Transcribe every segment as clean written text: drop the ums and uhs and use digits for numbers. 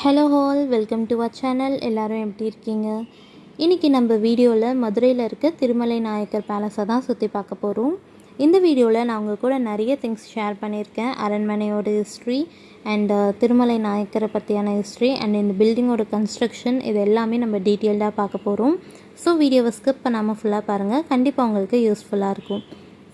Hello all, welcome to our channel. எல்லோரும் எப்படி இருக்கீங்க? இன்றைக்கி நம்ம வீடியோவில் மதுரையில் இருக்க திருமலை நாயக்கர் பேலஸை தான் சுற்றி பார்க்க போகிறோம். இந்த வீடியோவில் நான் உங்கள் கூட நிறைய திங்ஸ் ஷேர் பண்ணியிருக்கேன். அரண்மனையோட ஹிஸ்ட்ரி அண்ட் திருமலை நாயக்கரை பற்றியான ஹிஸ்ட்ரி அண்ட் இந்த பில்டிங்கோட கன்ஸ்ட்ரக்ஷன், இது எல்லாமே நம்ம டீட்டெயில்டாக பார்க்க போகிறோம். ஸோ வீடியோவை ஸ்கிப் பண்ணாமல் ஃபுல்லாக பாருங்கள், கண்டிப்பாக உங்களுக்கு யூஸ்ஃபுல்லாக இருக்கும்.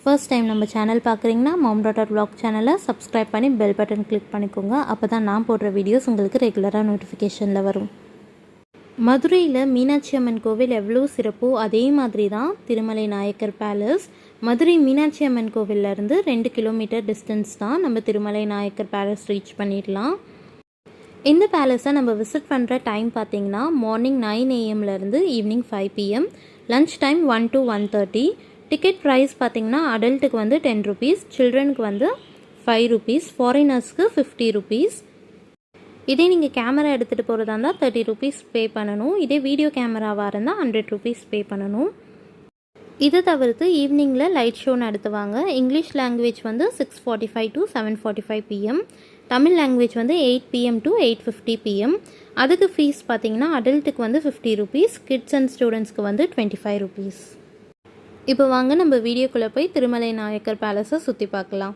ஃபர்ஸ்ட் டைம் நம்ம சேனல் பார்க்குறீங்கன்னா mom.vlog சேனலை சப்ஸ்கிரைப் பண்ணி பெல் பட்டன் கிளிக் பண்ணிக்கோங்க. அப்போ தான் நான் போடுற வீடியோஸ் உங்களுக்கு ரெகுலராக நோட்டிஃபிகேஷனில் வரும். மதுரையில் மீனாட்சி அம்மன் கோவில் எவ்வளோ சிறப்போ அதே மாதிரி தான் Thirumalai Nayakkar palace. Madurai Meenakshi Amman கோவிலேருந்து 2 kilometre distance தான் நம்ம திருமலை நாயக்கர் பேலஸ் ரீச் பண்ணிடலாம். இந்த பேலஸை நம்ம விசிட் பண்ணுற டைம் பார்த்திங்கன்னா morning 9 AM evening 5 PM, lunch time 1 to 1:30. Ticket price பார்த்திங்கன்னா அடல்ட்டுக்கு வந்து 10 rupees, சில்ட்ரனுக்கு வந்து 5 rupees, ஃபாரினர்ஸ்க்கு 50 rupees. இதே நீங்கள் கேமரா எடுத்துகிட்டு போகிறதா இருந்தால் 30 rupees பே பண்ணணும். இதே வீடியோ கேமராவாக இருந்தால் 100 rupees பே பண்ணணும். இதை தவிர்த்து ஈவினிங்கில் லைட் ஷோ நடத்துவாங்க. இங்கிலீஷ் லாங்குவேஜ் வந்து 6:45 to 7:45 PM, தமிழ் லாங்குவேஜ் வந்து 8 PM to 8:50 PM. அதுக்கு ஃபீஸ் பார்த்திங்கன்னா அடல்ட்டுக்கு வந்து 50 rupees, கிட்ஸ் அண்ட் ஸ்டூடெண்ட்ஸ்க்கு வந்து 25 rupees. இப்போ வாங்க நம்ம வீடியோக்குள்ளே போய் திருமலை நாயக்கர் பேலஸை சுற்றி பார்க்கலாம்.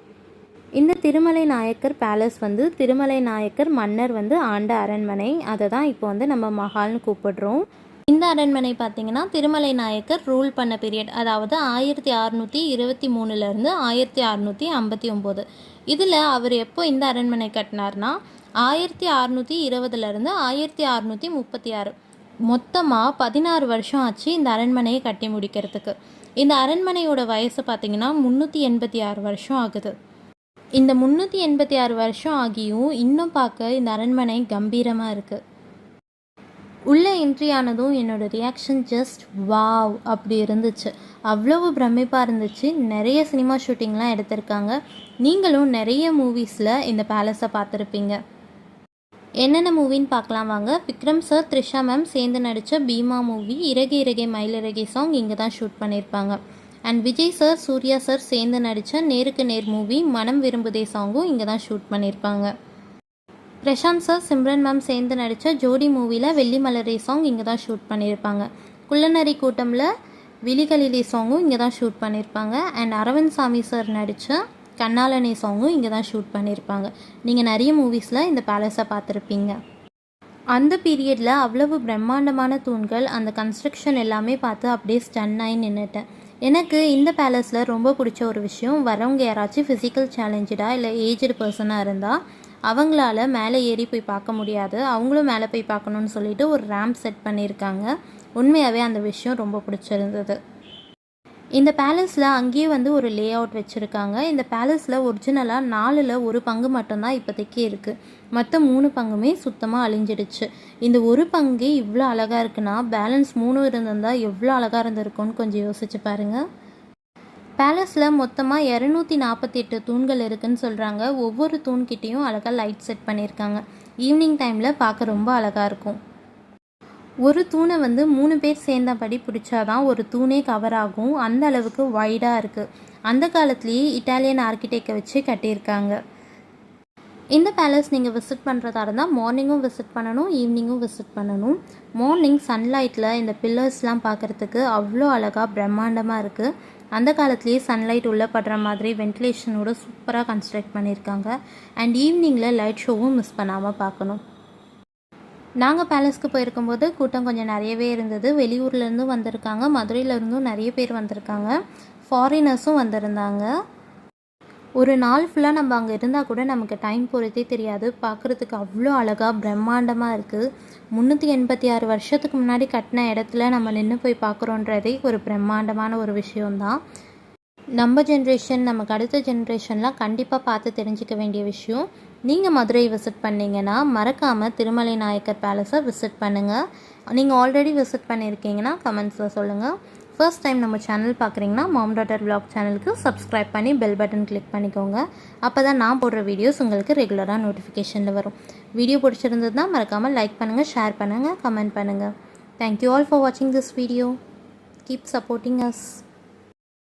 இந்த திருமலை நாயக்கர் பேலஸ் வந்து திருமலை நாயக்கர் மன்னர் வந்து ஆண்ட அரண்மனை. அதை தான் இப்போ வந்து நம்ம மஹால்னு கூப்பிடுறோம். இந்த அரண்மனை பார்த்திங்கன்னா திருமலை நாயக்கர் ரூல் பண்ண பீரியட், அதாவது 1623 1659. இதில் அவர் எப்போ இந்த அரண்மனை கட்டினார்னா 1620 1636. மொத்தமாக 16 வருஷம் ஆச்சு இந்த அரண்மனையை கட்டி முடிக்கிறதுக்கு. இந்த அரண்மனையோட வயசு பார்த்திங்கன்னா 386 வருஷம் ஆகுது. இந்த 386 வருஷம் ஆகியும் இன்னும் பார்க்க இந்த அரண்மனை கம்பீரமாக இருக்குது. உள்ளே என்ட்ரி ஆனதும் என்னோடய ரியாக்ஷன் ஜஸ்ட் வாவ் அப்படி இருந்துச்சு. அவ்வளவு பிரமிப்பாக இருந்துச்சு. நிறைய சினிமா ஷூட்டிங்லாம் எடுத்திருக்காங்க. நீங்களும் நிறைய மூவிஸில் இந்த பேலஸை பார்த்துருப்பீங்க. என்னென்ன மூவின்னு பார்க்கலாம் வாங்க. விக்ரம் சார், த்ரிஷா மேம் சேர்ந்து நடித்த பீமா மூவி இறகை இறகை மயிலிறகை சாங் இங்கே தான் ஷூட் பண்ணியிருப்பாங்க. And Vijay sir, Suriya sir சேர்ந்து நடித்த நேருக்கு நேர் மூவி மனம் விரும்புதே சாங்கும் இங்கே தான் ஷூட் பண்ணியிருப்பாங்க. பிரசாந்த் சார், சிம்ரன் மேம் சேர்ந்து நடித்த ஜோடி மூவியில் வெள்ளி மலரே சாங் இங்கே தான் ஷூட் பண்ணியிருப்பாங்க. குள்ளநரி கூட்டமில் விழிகளிலே சாங்கும் இங்கே தான் ஷூட் பண்ணியிருப்பாங்க. அண்ட் அரவிந்த் சாமி சார் நடித்த கண்ணாலனே சாங்கும் இங்கே தான் ஷூட் பண்ணியிருப்பாங்க. நீங்கள் நிறைய மூவிஸில் இந்த பேலஸை பார்த்துருப்பீங்க. அந்த பீரியடில் அவ்வளவு பிரம்மாண்டமான தூண்கள், அந்த கன்ஸ்ட்ரக்ஷன் எல்லாமே பார்த்து அப்படியே ஸ்டன் ஆகி நின்றுட்டேன். எனக்கு இந்த பேலஸில் ரொம்ப பிடிச்ச ஒரு விஷயம், வரவங்க யாராச்சும் ஃபிசிக்கல் சேலஞ்சடாக இல்லை ஏஜ்டு பர்சனாக இருந்தால் அவங்களால மேலே ஏறி போய் பார்க்க முடியாது, அவங்களும் மேலே போய் பார்க்கணுன்னு சொல்லிட்டு ஒரு ரேம்ப் செட் பண்ணியிருக்காங்க. உண்மையாகவே அந்த விஷயம் ரொம்ப பிடிச்சிருந்தது. இந்த பேலஸில் அங்கேயே வந்து ஒரு லே அவுட் வச்சுருக்காங்க. இந்த பேலஸில் ஒரிஜினலாக 4ல் 1 பங்கு மட்டும்தான் இப்போதைக்கு இருக்குது. மற்ற 3 பங்குமே சுத்தமாக அழிஞ்சிடுச்சு. இந்த ஒரு பங்கே இவ்வளோ அழகாக இருக்குன்னா பேலன்ஸ் 3 இருந்திருந்தால் எவ்வளோ அழகாக இருந்திருக்கும்னு கொஞ்சம் யோசிச்சு பாருங்கள். பேலஸில் மொத்தமாக 248 தூண்கள் இருக்குதுன்னு சொல்கிறாங்க. ஒவ்வொரு தூண்கிட்டையும் அழகாக லைட் செட் பண்ணியிருக்காங்க. ஈவினிங் டைமில் பார்க்க ரொம்ப அழகாக இருக்கும். ஒரு தூணை வந்து 3 பேர் சேர்ந்தபடி பிடிச்சாதான் ஒரு தூணே கவர் ஆகும். அந்த அளவுக்கு வைடாக இருக்குது. அந்த காலத்துலேயே இட்டாலியன் ஆர்கிடெக்டை வச்சு கட்டியிருக்காங்க. இந்த பேலஸ் நீங்கள் விசிட் பண்ணுறதா இருந்தால் மார்னிங்கும் விசிட் பண்ணணும், ஈவினிங்கும் விசிட் பண்ணணும். மார்னிங் சன்லைட்டில் இந்த பில்லர்ஸ்லாம் பார்க்குறதுக்கு அவ்வளோ அழகாக பிரம்மாண்டமாக இருக்குது. அந்த காலத்துலேயே சன்லைட் உள்ளே படுற மாதிரி வென்டிலேஷனோட சூப்பராக கன்ஸ்ட்ரக்ட் பண்ணியிருக்காங்க. அண்ட் ஈவினிங்கில் லைட் ஷோவும் மிஸ் பண்ணாமல் பார்க்கணும். நாங்கள் பேலஸ்க்கு போயிருக்கும்போது கூட்டம் கொஞ்சம் நிறையவே இருந்தது. வெளியூர்லேருந்தும் வந்திருக்காங்க, மதுரையிலேருந்தும் நிறைய பேர் வந்திருக்காங்க, ஃபாரினர்ஸும் வந்திருந்தாங்க. ஒரு நாள் ஃபுல்லாக நம்ம அங்கே இருந்தால் கூட நமக்கு டைம் போகிறதே தெரியாது. பார்க்குறதுக்கு அவ்வளோ அழகாக பிரம்மாண்டமாக இருக்குது. 386 வருஷத்துக்கு முன்னாடி கட்டின இடத்துல நம்ம நின்று போய் பார்க்குறோன்றதே ஒரு பிரம்மாண்டமான ஒரு விஷயம்தான். நம்ம ஜென்ரேஷன், நமக்கு அடுத்த ஜென்ரேஷன்லாம் கண்டிப்பாக பார்த்து தெரிஞ்சிக்க வேண்டிய விஷயம். நீங்கள் மதுரை விசிட் பண்ணிங்கன்னா மறக்காமல் திருமலை நாயக்கர் பேலஸை விசிட் பண்ணுங்கள். நீங்கள் ஆல்ரெடி விசிட் பண்ணியிருக்கீங்கன்னா கமெண்ட்ஸில் சொல்லுங்கள். ஃபர்ஸ்ட் டைம் நம்ம சேனல் பார்க்குறீங்கன்னா mom.vlog சேனலுக்கு சப்ஸ்கிரைப் பண்ணி பெல் பட்டன் கிளிக் பண்ணிக்கோங்க. அப்போ தான் நான் போடுற வீடியோஸ் உங்களுக்கு ரெகுலராக நோட்டிஃபிகேஷனில் வரும். வீடியோ பிடிச்சிருந்ததுன்னா மறக்காமல் லைக் பண்ணுங்கள், ஷேர் பண்ணுங்கள், கமெண்ட் பண்ணுங்கள். தேங்க்யூ ஆல் ஃபார் வாட்சிங் this video. Keep supporting us.